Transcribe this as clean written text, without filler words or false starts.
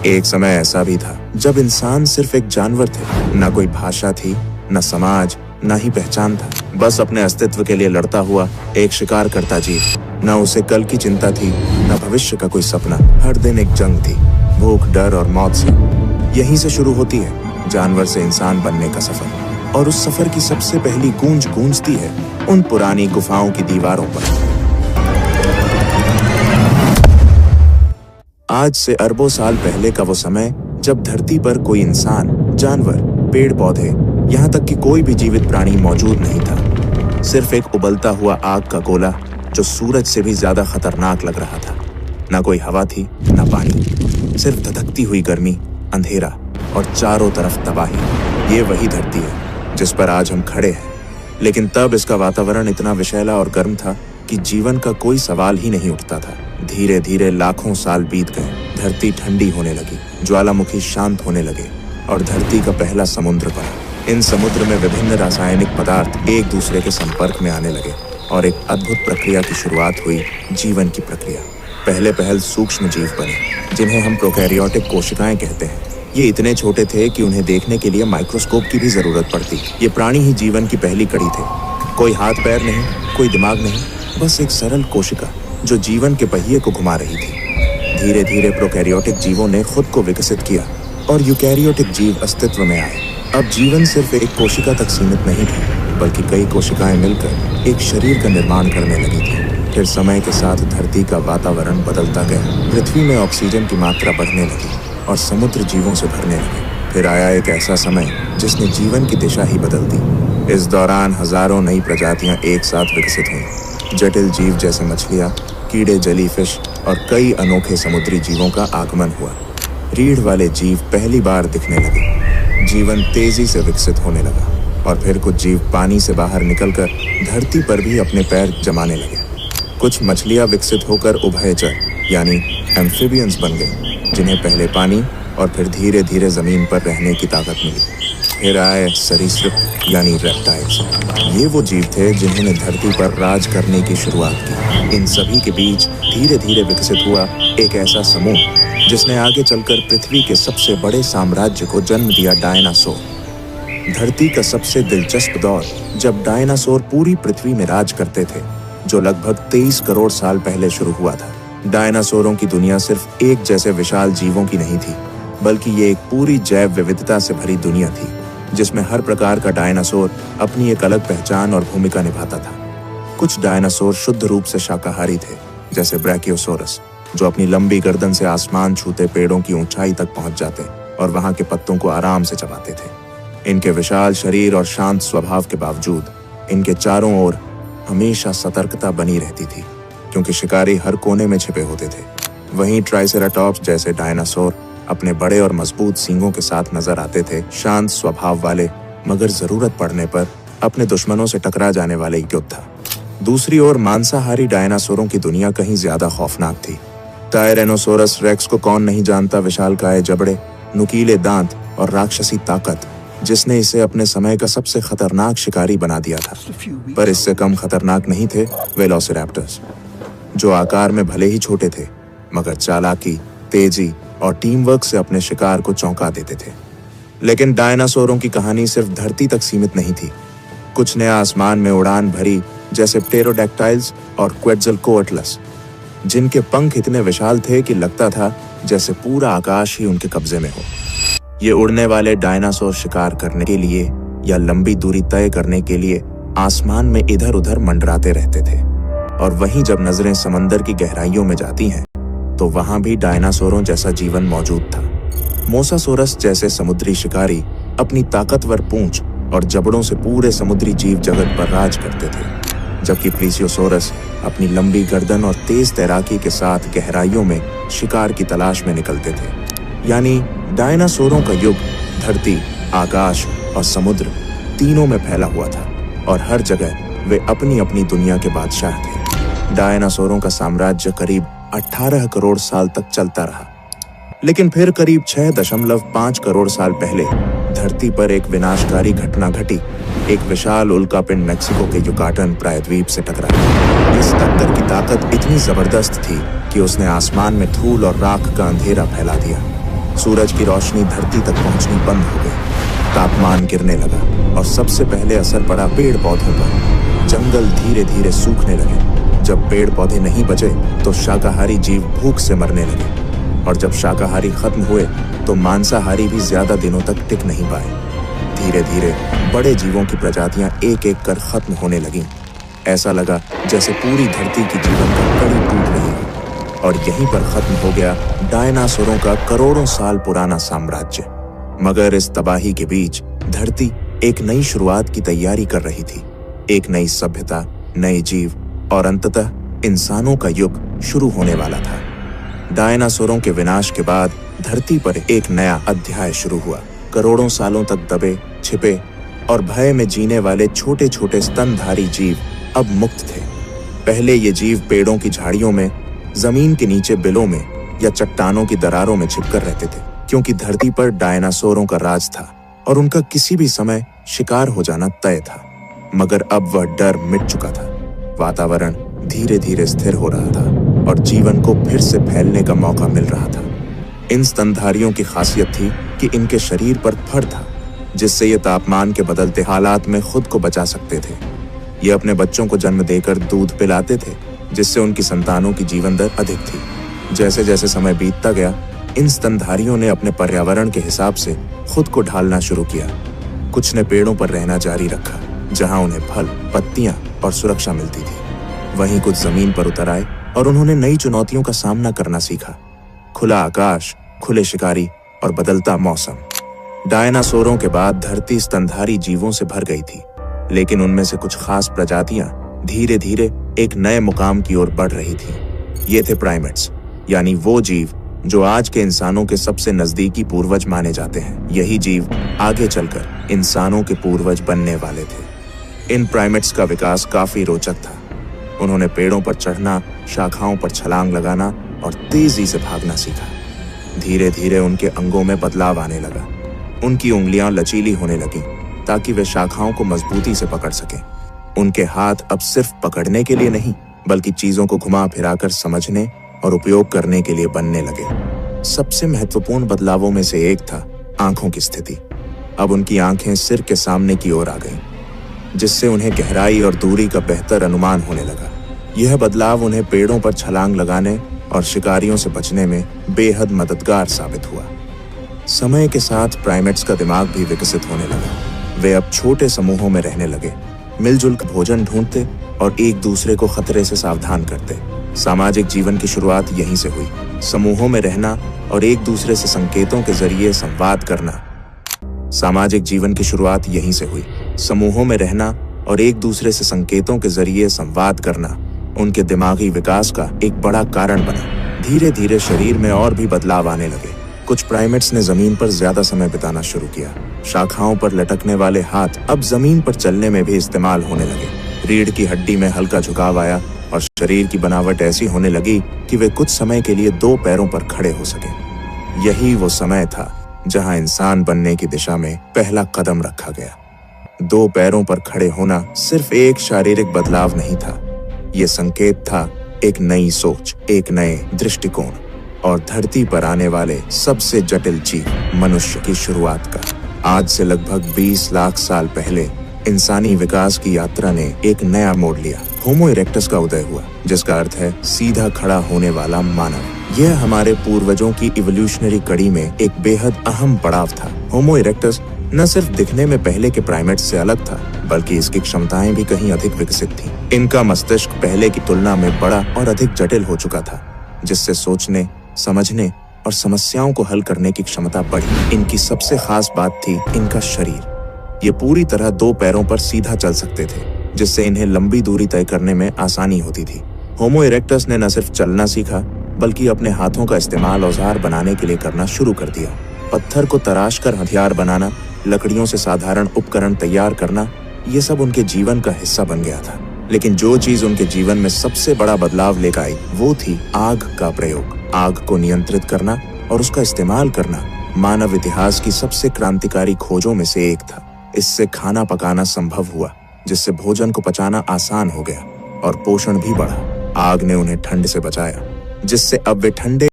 एक समय ऐसा भी था जब इंसान सिर्फ एक जानवर थे। न कोई भाषा थी, न समाज, न ही पहचान था। बस अपने अस्तित्व के लिए लड़ता हुआ एक शिकार करता जीव। न उसे कल की चिंता थी, न भविष्य का कोई सपना। हर दिन एक जंग थी, भूख, डर और मौत से। यहीं से शुरू होती है जानवर से इंसान बनने का सफर। और उस सफर की सबसे पहली गूंज गूंजती है उन पुरानी गुफाओं की दीवारों पर। आज से अरबों साल पहले का वो समय जब धरती पर कोई इंसान, जानवर, पेड़ पौधे, यहाँ तक कि कोई भी जीवित प्राणी मौजूद नहीं था। सिर्फ एक उबलता हुआ आग का गोला जो सूरज से भी ज्यादा खतरनाक लग रहा था। न कोई हवा थी, न पानी, सिर्फ धधकती हुई गर्मी, अंधेरा और चारों तरफ तबाही। ये वही धरती है जिस पर आज हम खड़े हैं। लेकिन तब इसका वातावरण इतना विषैला और गर्म था कि जीवन का कोई सवाल ही नहीं उठता था। धीरे धीरे लाखों साल बीत गए। धरती ठंडी होने लगी, ज्वालामुखी शांत होने लगे और धरती का पहला समुद्र बना। इन समुद्र में विभिन्न रासायनिक पदार्थ एक दूसरे के संपर्क में आने लगे और एक अद्भुत प्रक्रिया की शुरुआत हुई, जीवन की प्रक्रिया। पहले पहल सूक्ष्म जीव बने जिन्हें हम प्रोकैरियोटिक कोशिकाएं कहते हैं। ये इतने छोटे थे कि उन्हें देखने के लिए माइक्रोस्कोप की भी जरूरत पड़ती। ये प्राणी ही जीवन की पहली कड़ी थे। कोई हाथ पैर नहीं, कोई दिमाग नहीं, बस एक सरल कोशिका जो जीवन के पहिए को घुमा रही थी। धीरे धीरे प्रोकैरियोटिक जीवों ने खुद को विकसित किया और यूकैरियोटिक जीव अस्तित्व में आए। अब जीवन सिर्फ एक कोशिका तक सीमित नहीं था, बल्कि कई कोशिकाएं मिलकर एक शरीर का निर्माण करने लगी थी। फिर समय के साथ धरती का वातावरण बदलता गया। पृथ्वी में ऑक्सीजन की मात्रा बढ़ने लगी और समुद्र जीवों से भरने लगे। फिर आया एक ऐसा समय जिसने जीवन की दिशा ही बदल दी। इस दौरान हजारों नई प्रजातियां एक साथ विकसित हुईं। जटिल जीव जैसे मछलियां, कीड़े, जेलीफिश और कई अनोखे समुद्री जीवों का आगमन हुआ। रीढ़ वाले जीव पहली बार दिखने लगे। जीवन तेजी से विकसित होने लगा और फिर कुछ जीव पानी से बाहर निकलकर धरती पर भी अपने पैर जमाने लगे। कुछ मछलियां विकसित होकर उभयचर यानी एम्फिबियंस बन गई, जिन्हें पहले पानी और फिर धीरे धीरे जमीन पर रहने की ताकत मिली। फिर आए सरीसृप यानी रेप्टाइल्स। ये वो जीव थे जिन्होंने धरती पर राज करने की शुरुआत की। इन सभी के बीच धीरे धीरे विकसित हुआ एक ऐसा समूह जिसने आगे चलकर पृथ्वी के सबसे बड़े साम्राज्य को जन्म दिया, डायनासोर। धरती का सबसे दिलचस्प दौर जब डायनासोर पूरी पृथ्वी में राज करते थे, जो लगभग 23 करोड़ साल पहले शुरू हुआ था। डायनासोरों की दुनिया सिर्फ एक जैसे विशाल जीवों की नहीं थी, बल्कि ये एक पूरी जैव विविधता से भरी दुनिया थी, जिसमें हर प्रकार का डायनासोर अपनी एक अलग पहचान और भूमिका निभाता था। कुछ डायनासोर शुद्ध रूप से शाकाहारी थे, जैसे ब्रैकियोसोरस, जो अपनी लंबी गर्दन से आसमान छूते पेड़ों की ऊंचाई तक पहुंच जाते और वहां के पत्तों को आराम से चबाते थे। इनके विशाल शरीर और शांत स्वभाव के बावजूद इनके चारों ओर हमेशा सतर्कता बनी रहती थी, क्योंकि शिकारी हर कोने में छिपे होते थे। वहीं ट्राइसेराटॉप्स जैसे डायनासोर अपने बड़े और मजबूत सींगों के साथ नजर आते थे, शांत स्वभाव वाले, मगर जरूरत पड़ने पर अपने दुश्मनों से टकरा जाने वाले योद्धा। दूसरी ओर मांसाहारी डायनासोरों की दुनिया कहीं ज्यादा खौफनाक थी। टायरेनोसोरस रेक्स को कौन नहीं जानता, विशालकाय जबड़े, नुकीले दांत और राक्षसी ताकत, जिसने इसे अपने समय का सबसे खतरनाक शिकारी बना दिया था। पर इससे कम खतरनाक नहीं थे वेलोसिरैप्टर्स, जो आकार में भले ही छोटे थे, मगर चालाकी, तेजी और टीम वर्क से अपने शिकार को चौंका देते थे। लेकिन डायनासोरों की कहानी सिर्फ धरती तक सीमित नहीं थी। कुछ ने आसमान में उड़ान भरी, जैसे प्टेरोडैक्टाइल्स और क्वेट्ज़लकोअट्लस, जिनके पंख इतने विशाल थे कि लगता था जैसे पूरा आकाश ही उनके कब्जे में हो। ये उड़ने वाले डायनासोर शिकार करने के लिए या लंबी दूरी तय करने के लिए आसमान में इधर उधर मंडराते रहते थे। और वहीं जब नजरें समंदर की गहराइयों में जाती हैं, तो वहां भी डायनासोरों जैसा जीवन मौजूद था। मोसासोरस जैसे समुद्री शिकारी अपनी ताकतवर पूंछ और जबड़ों से पूरे समुद्री जीव जगत पर राज करते थे, जबकि प्लीसियोसोरस अपनी लंबी गर्दन और तेज तैराकी के साथ गहराइयों में शिकार की तलाश में निकलते थे। यानी डायनासोरों का युग धरती, आकाश और समुद्र तीनों में फैला हुआ था और हर जगह वे अपनी अपनी दुनिया के बादशाह थे। डायनासोरों का साम्राज्य करीब 18 करोड़ साल तक चलता रहा, लेकिन फिर करीब 6.5 करोड़ साल पहले धरती पर एक विनाशकारी घटना घटी। एक विशाल उल्कापिंड मेक्सिको के युकाटन प्रायद्वीप से टकराया। इस टक्कर की ताकत इतनी जबरदस्त थी कि उसने आसमान में धूल और राख का अंधेरा फैला दिया। सूरज की रोशनी धरती तक पहुंचनी बंद हो गई। तापमान गिरने लगा और सबसे पहले असर पड़ा पेड़ पौधों पर। जंगल धीरे धीरे सूखने लगे। जब पेड़ पौधे नहीं बचे तो शाकाहारी जीव भूख से मरने लगे, और जब शाकाहारी खत्म हुए तो मांसाहारी भी ज्यादा दिनों तक टिक नहीं पाए। धीरे धीरे बड़े जीवों की प्रजातियां एक एक कर खत्म होने लगीं। ऐसा लगा जैसे पूरी धरती की जीवन का कड़ी टूट रही है। और यहीं पर खत्म हो गया डायनासोरों का करोड़ों साल पुराना साम्राज्य। मगर इस तबाही के बीच धरती एक नई शुरुआत की तैयारी कर रही थी। एक नई सभ्यता, नए जीव और अंततः इंसानों का युग शुरू होने वाला था। डायनासोरों के विनाश के बाद धरती पर एक नया अध्याय शुरू हुआ। करोड़ों सालों तक दबे, छिपे और भय में जीने वाले छोटे छोटे स्तनधारी जीव अब मुक्त थे। पहले ये जीव पेड़ों की झाड़ियों में, जमीन के नीचे बिलों में या चट्टानों की दरारों में छिपकर रहते थे, क्योंकि धरती पर डायनासोरों का राज था और उनका किसी भी समय शिकार हो जाना तय था। मगर अब वह डर मिट चुका था। वातावरण धीरे धीरे स्थिर हो रहा था और जीवन को फिर से फैलने का मौका मिल रहा था। इन स्तनधारियों की खासियत थी कि इनके शरीर पर फर था, जिससे ये तापमान के बदलते हालात में खुद को बचा सकते थे। ये अपने बच्चों को जन्म देकर दूध पिलाते थे, जिससे उनकी संतानों की जीवन दर अधिक थी। जैसे जैसे समय बीतता गया, इन स्तनधारियों ने अपने पर्यावरण के हिसाब से खुद को ढालना शुरू किया। कुछ ने पेड़ों पर रहना जारी रखा, जहां उन्हें फल, पत्तियां और सुरक्षा मिलती थी। वहीं कुछ जमीन पर उतर आए और उन्होंने नई चुनौतियों का सामना करना सीखा। खुला आकाश, खुले शिकारी और बदलता मौसम। डायनासोरों के बाद धरती स्तनधारी जीवों से भर गई थी, लेकिन उनमें से कुछ खास प्रजातियां धीरे धीरे एक नए मुकाम की ओर बढ़ रही थी। ये थे प्राइमेट्स, यानी वो जीव जो आज के इंसानों के सबसे नजदीकी पूर्वज माने जाते हैं। यही जीव आगे चलकर इंसानों के पूर्वज बनने वाले थे। इन प्राइमेट्स का विकास काफी रोचक था। उन्होंने पेड़ों पर चढ़ना, शाखाओं पर छलांग लगाना और तेजी से भागना सीखा। धीरे धीरे उनके अंगों में बदलाव आने लगा। उनकी उंगलियां लचीली होने लगीं ताकि वे शाखाओं को मजबूती से पकड़ सकें। उनके हाथ अब सिर्फ पकड़ने के लिए नहीं, बल्कि चीजों को घुमा फिराकर समझने और उपयोग करने के लिए बनने लगे। सबसे महत्वपूर्ण बदलावों में से एक था आंखों की स्थिति। अब उनकी आंखें सिर के सामने की ओर आ गईं, जिससे उन्हें गहराई और दूरी का बेहतर अनुमान होने लगा। यह बदलाव उन्हें पेड़ों पर छलांग लगाने और शिकारियों से बचने में बेहद मददगार साबित हुआ। समय के साथ प्राइमेट्स का दिमाग भी विकसित होने लगा। वे अब छोटे समूहों में रहने लगे, मिलजुल कर भोजन ढूंढते और एक दूसरे को खतरे से सावधान करते। सामाजिक जीवन की शुरुआत यहीं से हुई। समूहों में रहना और एक दूसरे से संकेतों के जरिए संवाद करना। सामाजिक जीवन की शुरुआत यहीं से हुई। समूहों में रहना और एक दूसरे से संकेतों के जरिए संवाद करना उनके दिमागी विकास का एक बड़ा कारण बना। धीरे धीरे शरीर में और भी बदलाव आने लगे। कुछ प्राइमेट्स ने जमीन पर ज्यादा समय बिताना शुरू किया। शाखाओं पर लटकने वाले हाथ अब जमीन पर चलने में भी इस्तेमाल होने लगे। रीढ़ की हड्डी में हल्का झुकाव आया और शरीर की बनावट ऐसी होने लगी कि वे कुछ समय के लिए दो पैरों पर खड़े हो सके। यही वो समय था जहां इंसान बनने की दिशा में पहला कदम रखा गया। दो पैरों पर खड़े होना सिर्फ एक शारीरिक बदलाव नहीं था, ये संकेत था एक नई सोच, एक नए दृष्टिकोण और धरती पर आने वाले सबसे जटिल जीव मनुष्य की शुरुआत का। आज से लगभग 20 लाख साल पहले इंसानी विकास की यात्रा ने एक नया मोड़ लिया। होमो इरेक्टस का उदय हुआ, जिसका अर्थ है सीधा खड़ा होने वाला मानव। यह हमारे पूर्वजों की इवोल्यूशनरी कड़ी में एक बेहद अहम पड़ाव था। होमो इरेक्टस न सिर्फ दिखने में पहले के प्राइमेट्स से अलग था, बल्कि इसकी क्षमताएं भी कहीं अधिक विकसित थीं। इनका मस्तिष्क पहले की तुलना में बड़ा और अधिक जटिल हो चुका था, जिससे सोचने, समझने और समस्याओं को हल करने की क्षमता बढ़ी। इनकी सबसे खास बात थी इनका शरीर। ये पूरी तरह दो पैरों पर सीधा चल सकते थे, जिससे इन्हें लंबी दूरी तय करने में आसानी होती थी। होमो इरेक्टस ने न सिर्फ चलना सीखा, बल्कि अपने हाथों का इस्तेमाल औजार बनाने के लिए करना शुरू कर दिया। पत्थर को तराश कर हथियार बनाना, लकड़ियों से साधारण उपकरण तैयार करना, ये सब उनके जीवन का हिस्सा बन गया था। लेकिन जो चीज उनके जीवन में सबसे बड़ा बदलाव लेकर आई वो थी आग का प्रयोग। आग को नियंत्रित करना और उसका इस्तेमाल करना मानव इतिहास की सबसे क्रांतिकारी खोजों में से एक था। इससे खाना पकाना संभव हुआ, जिससे भोजन को पचाना आसान हो गया और पोषण भी बढ़ा। आग ने उन्हें ठंड से बचाया, जिससे अब वे ठंडे